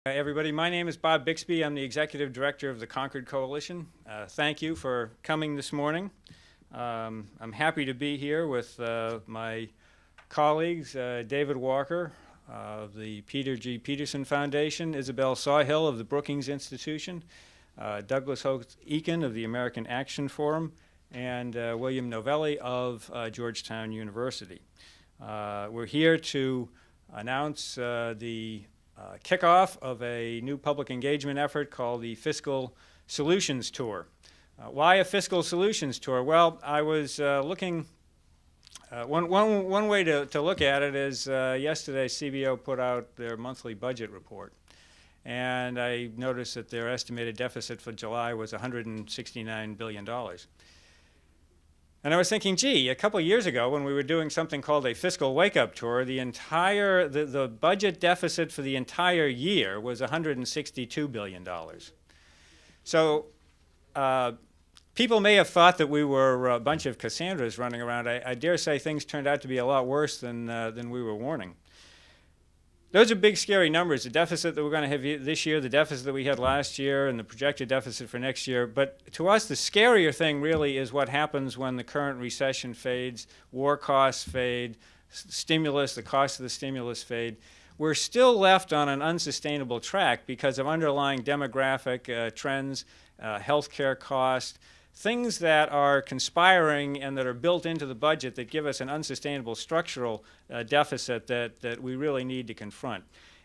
Hi, everybody. My name is Bob Bixby. I'm the Executive Director of the Concord Coalition. Thank you for coming this morning. I'm happy to be here with my colleagues, David Walker of the Peter G. Peterson Foundation, Isabel Sawhill of the Brookings Institution, Douglas Holt-Eakin of the American Action Forum, and William Novelli of Georgetown University. We're here to announce the kickoff of a new public engagement effort called the Fiscal Solutions Tour. Why a Fiscal Solutions Tour? Well, I was looking, one way to look at it is yesterday CBO put out their monthly budget report. And I noticed that their estimated deficit for July was $169 billion. And I was thinking, gee, a couple of years ago when we were doing something called a fiscal wake-up tour, the budget deficit for the entire year was $162 billion. So people may have thought that we were a bunch of Cassandras running around. I dare say things turned out to be a lot worse than we were warning. Those are big, scary numbers. The deficit that we're going to have this year, the deficit that we had last year, and the projected deficit for next year. But to us, the scarier thing really is what happens when the current recession fades, war costs fade, the cost of the stimulus fade. We're still left on an unsustainable track because of underlying demographic trends, healthcare costs, things that are conspiring and that are built into the budget that give us an unsustainable structural deficit that we really need to confront.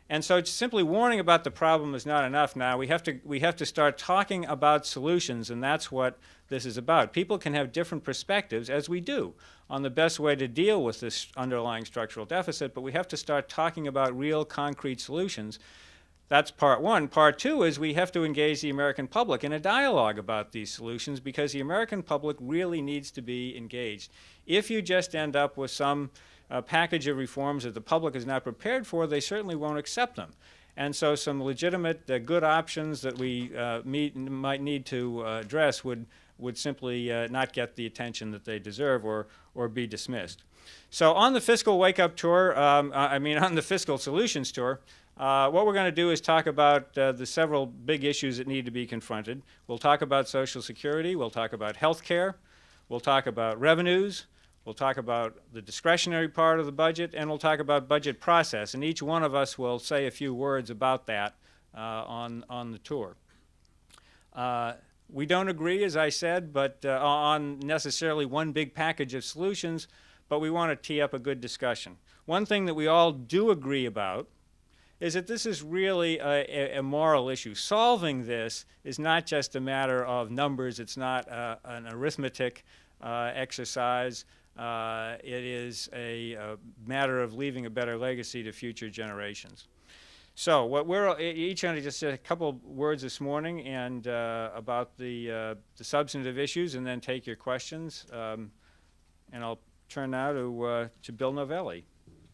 And so simply warning about the problem is not enough now. We have to start talking about solutions, and that's what this is about. People can have different perspectives, as we do, on the best way to deal with this underlying structural deficit, but we have to start talking about real concrete solutions. That's part one. Part two is we have to engage the American public in a dialogue about these solutions because the American public really needs to be engaged. If you just end up with some package of reforms that the public is not prepared for, they certainly won't accept them. And so some legitimate good options that we might need to address would simply not get the attention that they deserve or be dismissed. So on the Fiscal Wake-Up Tour, on the Fiscal Solutions Tour, what we're going to do is talk about the several big issues that need to be confronted. We'll talk about Social Security, we'll talk about health care, we'll talk about revenues, we'll talk about the discretionary part of the budget, and we'll talk about budget process. And each one of us will say a few words about that on the tour. We don't agree, as I said, but on necessarily one big package of solutions, but we want to tee up a good discussion. One thing that we all do agree about is that this is really a moral issue. Solving this is not just a matter of numbers. It's not an arithmetic exercise. It is a matter of leaving a better legacy to future generations. So what we're each going to just say a couple words this morning and about the substantive issues, and then take your questions. And I'll turn now to Bill Novelli.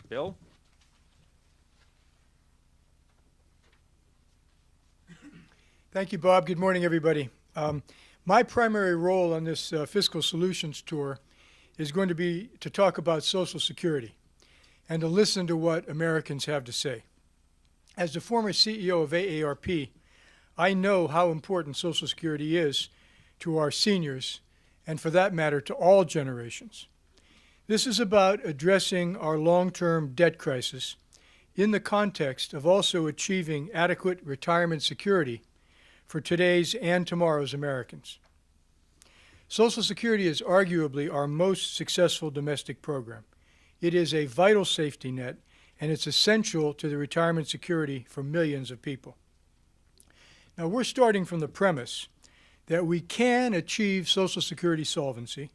Bill? Thank you, Bob. Good morning, everybody. My primary role on this Fiscal Solutions Tour is going to be to talk about Social Security and to listen to what Americans have to say. As the former CEO of AARP, I know how important Social Security is to our seniors and, for that matter, to all generations. This is about addressing our long-term debt crisis in the context of also achieving adequate retirement security for today's and tomorrow's Americans. Social Security is arguably our most successful domestic program. It is a vital safety net, and it's essential to the retirement security for millions of people. Now, we're starting from the premise that we can achieve Social Security solvency.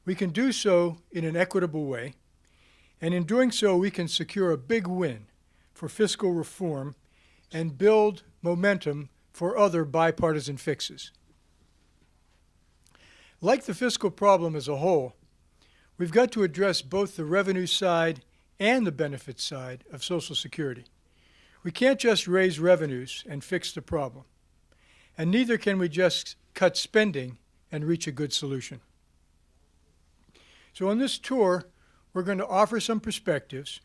We can do so in an equitable way, and in doing so, we can secure a big win for fiscal reform and build momentum for other bipartisan fixes. Like the fiscal problem as a whole, we've got to address both the revenue side and the benefit side of Social Security. We can't just raise revenues and fix the problem, and neither can we just cut spending and reach a good solution. So on this tour, we're going to offer some perspectives,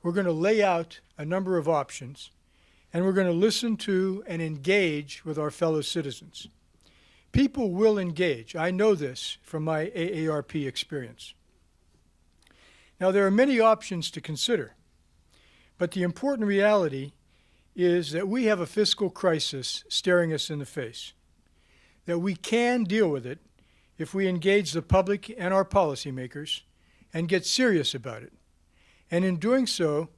we're going to lay out a number of options, and we're going to listen to and engage with our fellow citizens. People will engage. I know this from my AARP experience. Now, there are many options to consider, but the important reality is that we have a fiscal crisis staring us in the face, that we can deal with it if we engage the public and our policymakers and get serious about it. And in doing so,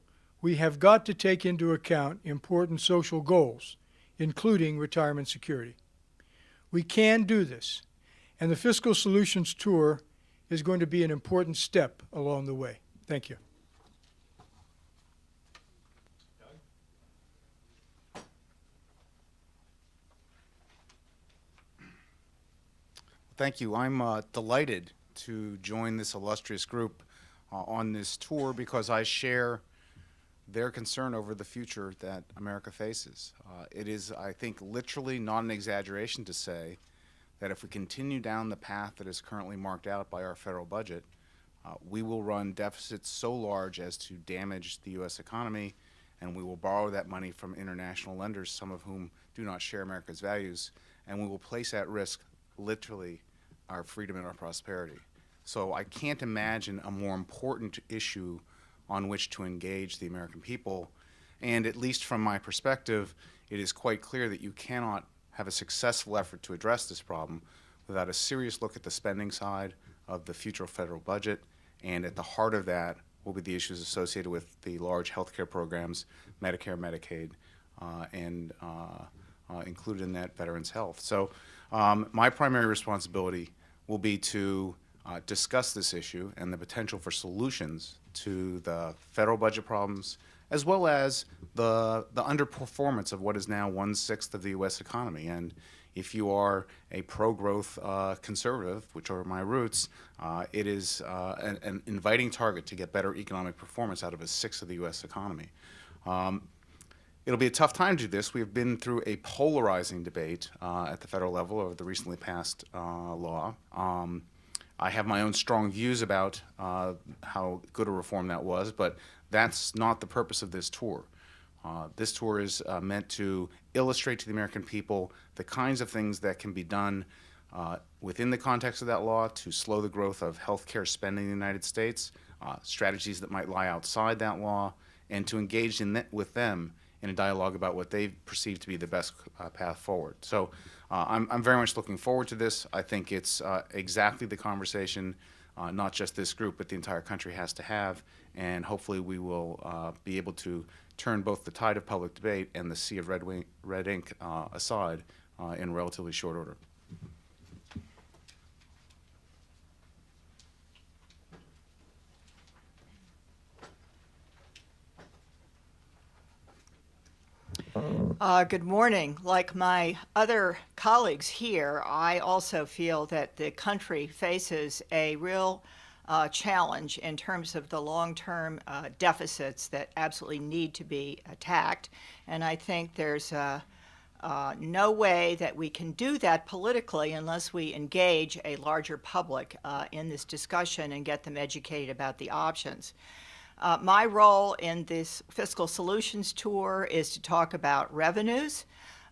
we have got to take into account important social goals, including retirement security. We can do this, and the Fiscal Solutions Tour is going to be an important step along the way. Thank you. Thank you. I'm delighted to join this illustrious group on this tour because I share their concern over the future that America faces. It is, I think, literally not an exaggeration to say that if we continue down the path that is currently marked out by our federal budget, we will run deficits so large as to damage the U.S. economy, and we will borrow that money from international lenders, some of whom do not share America's values, and we will place at risk literally our freedom and our prosperity. So I can't imagine a more important issue on which to engage the American people. And at least from my perspective, it is quite clear that you cannot have a successful effort to address this problem without a serious look at the spending side of the future federal budget. And at the heart of that will be the issues associated with the large health care programs, Medicare, Medicaid, and included in that Veterans Health. So my primary responsibility will be to discuss this issue and the potential for solutions to the federal budget problems, as well as the underperformance of what is now 1/6 of the U.S. economy. And if you are a pro-growth conservative, which are my roots, it is an inviting target to get better economic performance out of 1/6 of the U.S. economy. It'll be a tough time to do this. We have been through a polarizing debate at the federal level over the recently passed law. I have my own strong views about how good a reform that was, but that's not the purpose of this tour. This tour is meant to illustrate to the American people the kinds of things that can be done within the context of that law to slow the growth of health care spending in the United States, strategies that might lie outside that law, and to engage with them in a dialogue about what they perceive to be the best path forward. So I'm very much looking forward to this. I think it's exactly the conversation not just this group, but the entire country has to have, and hopefully we will be able to turn both the tide of public debate and the sea of red ink aside in relatively short order. Good morning. Like my other colleagues here, I also feel that the country faces a real challenge in terms of the long-term deficits that absolutely need to be attacked. And I think there's no way that we can do that politically unless we engage a larger public in this discussion and get them educated about the options. My role in this Fiscal Solutions Tour is to talk about revenues.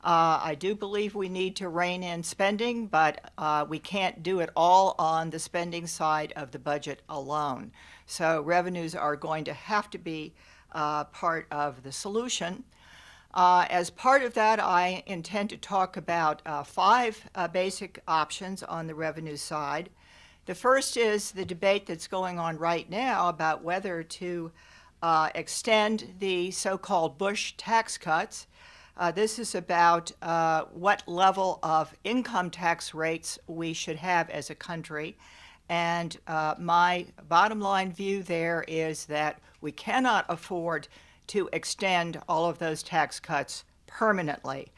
I do believe we need to rein in spending, but we can't do it all on the spending side of the budget alone. So revenues are going to have to be part of the solution. As part of that, I intend to talk about 5 basic options on the revenue side. The first is the debate that's going on right now about whether to extend the so-called Bush tax cuts. This is about what level of income tax rates we should have as a country. And my bottom line view there is that we cannot afford to extend all of those tax cuts permanently.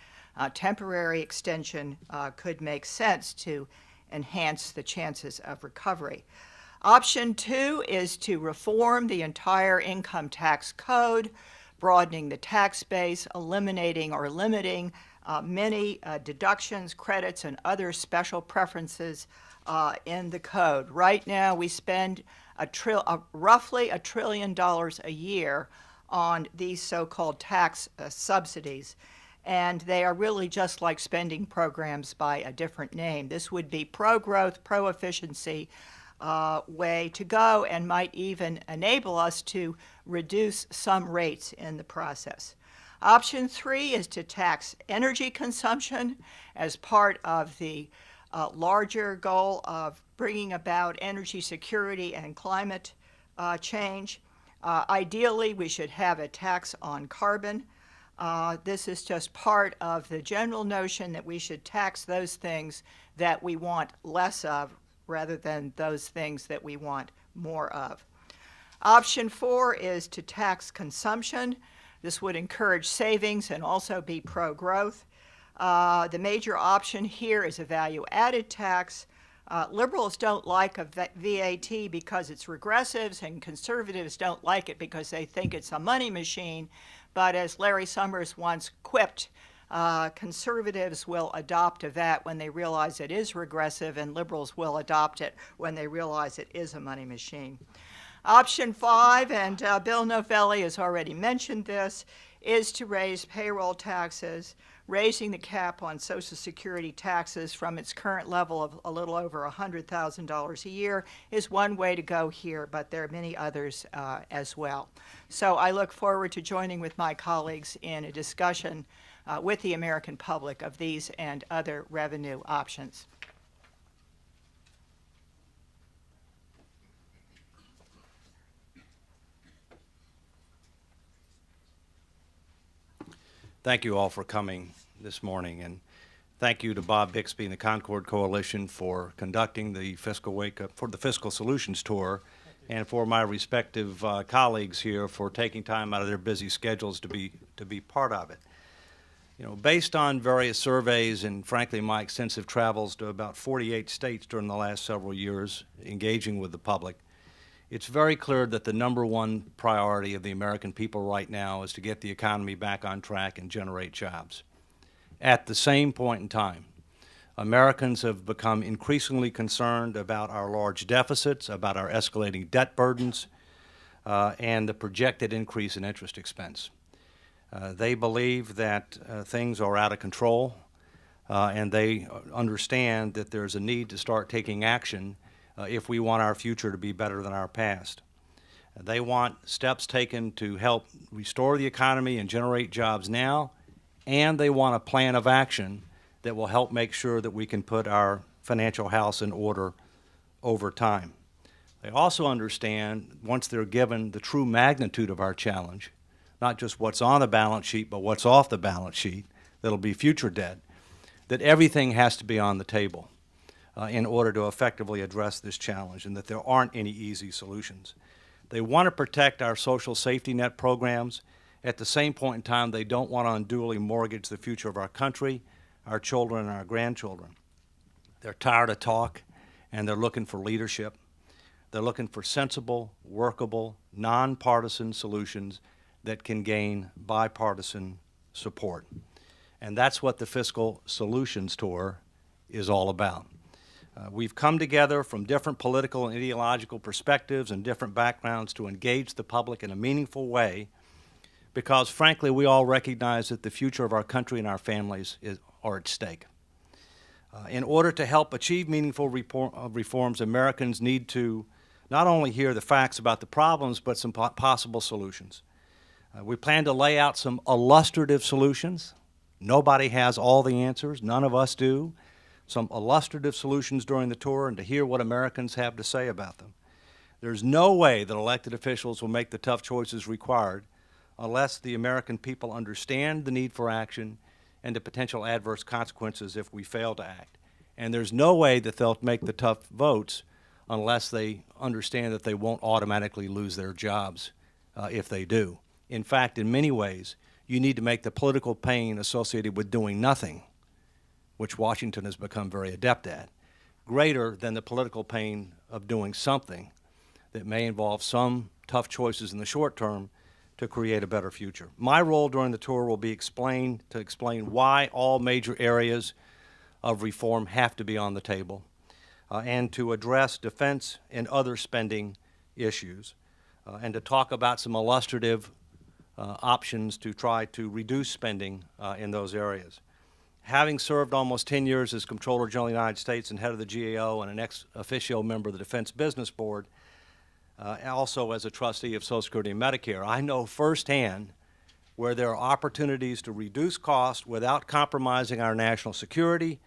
Temporary extension could make sense to enhance the chances of recovery. Option 2 is to reform the entire income tax code, broadening the tax base, eliminating or limiting many deductions, credits, and other special preferences in the code. Right now, we spend roughly $1 trillion a year on these so-called tax subsidies. And they are really just like spending programs by a different name. This would be pro-growth, pro-efficiency way to go, and might even enable us to reduce some rates in the process. Option 3 is to tax energy consumption as part of the larger goal of bringing about energy security and climate change. Ideally, we should have a tax on carbon. This is just part of the general notion that we should tax those things that we want less of rather than those things that we want more of. Option 4 is to tax consumption. This would encourage savings and also be pro-growth. The major option here is a value-added tax. Liberals don't like a VAT because it's regressive, and conservatives don't like it because they think it's a money machine. But as Larry Summers once quipped, conservatives will adopt a VAT when they realize it is regressive, and liberals will adopt it when they realize it is a money machine. Option 5, and Bill Novelli has already mentioned this, is to raise payroll taxes. Raising the cap on Social Security taxes from its current level of a little over $100,000 a year is one way to go here, but there are many others as well. So I look forward to joining with my colleagues in a discussion with the American public of these and other revenue options. Thank you all for coming this morning, and thank you to Bob Bixby and the Concord Coalition for conducting the Fiscal Wake Up for the Fiscal Solutions Tour, and for my respective colleagues here for taking time out of their busy schedules to be part of it. You know, based on various surveys and frankly my extensive travels to about 48 states during the last several years, engaging with the public, it's very clear that the number one priority of the American people right now is to get the economy back on track and generate jobs. At the same point in time, Americans have become increasingly concerned about our large deficits, about our escalating debt burdens, and the projected increase in interest expense. They believe that things are out of control, and they understand that there's a need to start taking action if we want our future to be better than our past. They want steps taken to help restore the economy and generate jobs now, and they want a plan of action that will help make sure that we can put our financial house in order over time. They also understand, once they're given the true magnitude of our challenge, not just what's on the balance sheet, but what's off the balance sheet, that'll be future debt, that everything has to be on the table in order to effectively address this challenge, and that there aren't any easy solutions. They want to protect our social safety net programs. At the same point in time, they don't want to unduly mortgage the future of our country, our children, and our grandchildren. They're tired of talk, and they're looking for leadership. They're looking for sensible, workable, nonpartisan solutions that can gain bipartisan support. And that's what the Fiscal Solutions Tour is all about. We've come together from different political and ideological perspectives and different backgrounds to engage the public in a meaningful way because, frankly, we all recognize that the future of our country and our families are at stake. In order to help achieve meaningful reforms, Americans need to not only hear the facts about the problems, but some possible solutions. We plan to lay out some illustrative solutions. Nobody has all the answers. None of us do. Some illustrative solutions during the tour, and to hear what Americans have to say about them. There's no way that elected officials will make the tough choices required unless the American people understand the need for action and the potential adverse consequences if we fail to act. And there's no way that they'll make the tough votes unless they understand that they won't automatically lose their jobs if they do. In fact, in many ways, you need to make the political pain associated with doing nothing, which Washington has become very adept at, greater than the political pain of doing something that may involve some tough choices in the short term to create a better future. My role during the tour will be to explain why all major areas of reform have to be on the table and to address defense and other spending issues and to talk about some illustrative options to try to reduce spending in those areas. Having served almost 10 years as Comptroller General of the United States and head of the GAO and an ex officio member of the Defense Business Board, also as a trustee of Social Security and Medicare, I know firsthand where there are opportunities to reduce costs without compromising our national security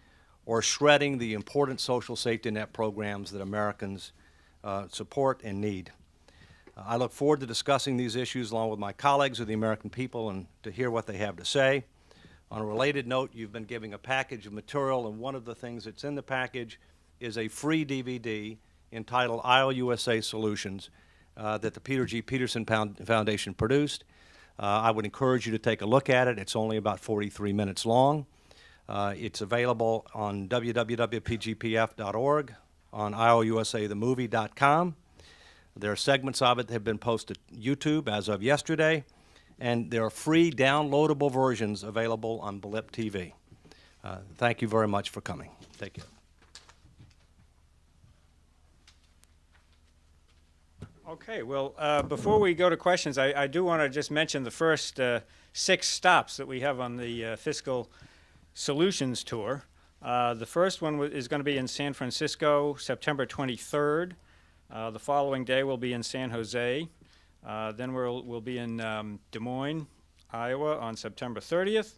or shredding the important social safety net programs that Americans support and need. I look forward to discussing these issues along with my colleagues of the American people and to hear what they have to say. On a related note, you've been giving a package of material, and one of the things that's in the package is a free DVD entitled IOUSA Solutions that the Peter G. Peterson Foundation produced. I would encourage you to take a look at it. It's only about 43 minutes long. It's available on www.pgpf.org, on iousathemovie.com. There are segments of it that have been posted to YouTube as of yesterday, and there are free downloadable versions available on Blip TV. Thank you very much for coming. Take care. Okay, well, before we go to questions, I do want to just mention the first 6 stops that we have on the Fiscal Solutions Tour. The first one is going to be in San Francisco, September 23rd. The following day we'll be in San Jose. Then we'll be in Des Moines, Iowa on September 30th.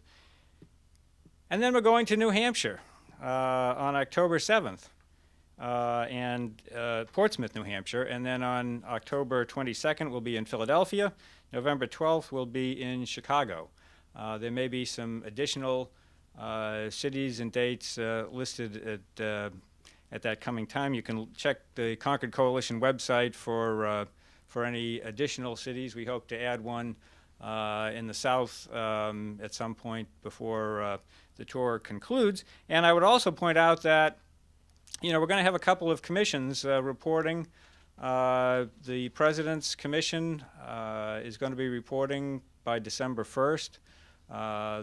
And then we're going to New Hampshire on October 7th. And Portsmouth, New Hampshire, and then on October 22nd we'll be in Philadelphia. November 12th we'll be in Chicago. There may be some additional cities and dates listed at that coming time. You can check the Concord Coalition website for any additional cities. We hope to add one in the South at some point before the tour concludes. And I would also point out that we're going to have a couple of commissions reporting. The President's Commission is going to be reporting by December 1st,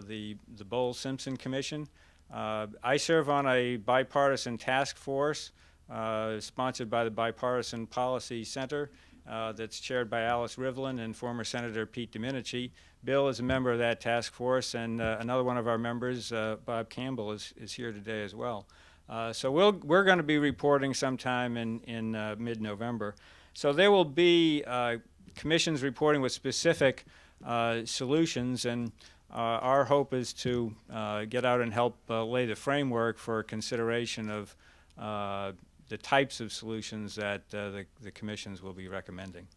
the Bowles-Simpson Commission. I serve on a bipartisan task force sponsored by the Bipartisan Policy Center that's chaired by Alice Rivlin and former Senator Pete Domenici. Bill is a member of that task force, and another one of our members, Bob Campbell, is here today as well. So we're going to be reporting sometime in mid-November. So there will be commissions reporting with specific solutions, and our hope is to get out and help lay the framework for consideration of the types of solutions that the commissions will be recommending.